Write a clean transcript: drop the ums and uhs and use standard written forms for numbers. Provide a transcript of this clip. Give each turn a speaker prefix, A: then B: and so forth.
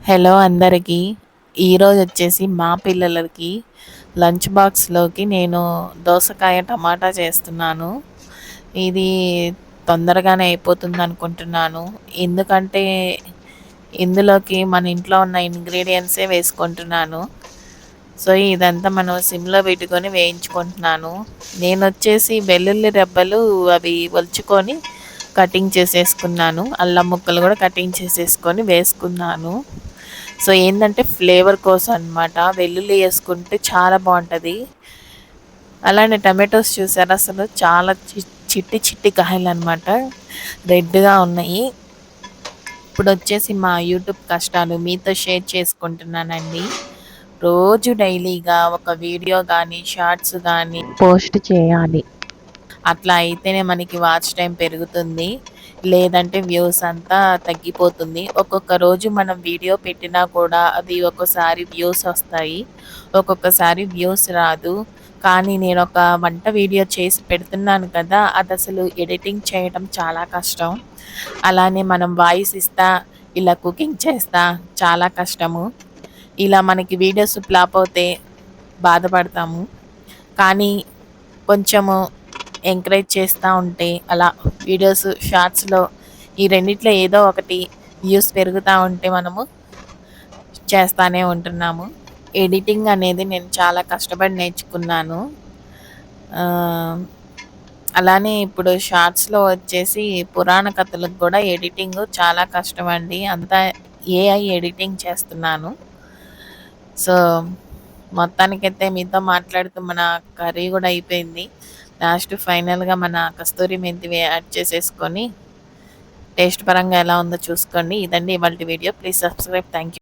A: Hello అందరికీ. ఈరోజు వచ్చేసి మా పిల్లలకి లంచ్ బాక్స్‌లోకి నేను దోసకాయ టమాటా చేస్తున్నాను. ఇది తొందరగానే అయిపోతుందనుకుంటున్నాను. ఎందుకంటే ఇందులోకి మన ఇంట్లో ఉన్న ఇంగ్రీడియెంట్సే వేసుకుంటున్నాను. సో, ఇదంతా మనం సిమ్‌లో పెట్టుకొని వేయించుకుంటున్నాను. నేనొచ్చేసి వెల్లుల్లి రెబ్బలు అవి ఒలుచుకొని కటింగ్ చేసేసుకున్నాను. అల్లం ముక్కలు కూడా కటింగ్ చేసేసుకొని వేసుకున్నాను. సో, ఏందంటే ఫ్లేవర్ కోసం అనమాట. వెల్లుల్లి యేసుకుంటే చాలా బావుంటది. అలానే టమాటోస్ చూసారా అసలు చాలా చిట్టి చిట్టి కాయలనమాట. రెడ్‌గా ఉన్నాయి. ఇప్పుడొచ్చేసి మా యూట్యూబ్ కష్టాలు మీతో షేర్ చేసుకుంటున్నానండి. రోజు డైలీగా ఒక వీడియో గానీ, షార్ట్స్ గానీ పోస్ట్ చేయాలి. అట్లా అయితేనే మనకి వాచ్ టైమ్ పెరుగుతుంది. లేదంటే వ్యూస్ అంతా తగ్గిపోతుంది. ఒక్కొక్క రోజు మనం వీడియో పెట్టినా కూడా అది ఒక్కోసారి వ్యూస్ వస్తాయి. ఒక్కొక్కసారి వ్యూస్ రాదు. కానీ నేనొక వంట వీడియో చేసి పెడుతున్నాను కదా! అదసలు ఎడిటింగ్ చేయడం చాలా కష్టం. అలానే మనం వాయిస్ ఇస్తా, ఇలా కుకింగ్ చేస్తా చాలా కష్టము. ఇలా మనకి వీడియోస్ ఫ్లాప్ అవుతే బాధపడతాము. కానీ కొంచెము ఎంకరేజ్ చేస్తా ఉంటే అలా వీడియోస్, షార్ట్స్‌లో ఈ రెండిట్లో ఏదో ఒకటి వ్యూస్ పెరుగుతా ఉంటే మనము చేస్తానే ఉంటున్నాము. ఎడిటింగ్ అనేది నేను చాలా కష్టపడి నేర్చుకున్నాను. ఆహ్, అలానే ఇప్పుడు షార్ట్స్‌లో వచ్చేసి పురాణ కథలకు కూడా ఎడిటింగ్ చాలా కష్టమండి. అంతా ఏఐ ఎడిటింగ్ చేస్తున్నాను. సో, మొత్తానికైతే మీతో మాట్లాడుతూ మన కర్రీ గూడా అయిపోయింది. లాస్ట్ ఫైనల్‌గా మన కస్తూరి మెంతివి యాడ్ చేసేసుకొని టేస్ట్ పరంగా ఎలా ఉందో చూసుకోండి. ఇదండి ఇవాల్టి video. Please subscribe. Thank you.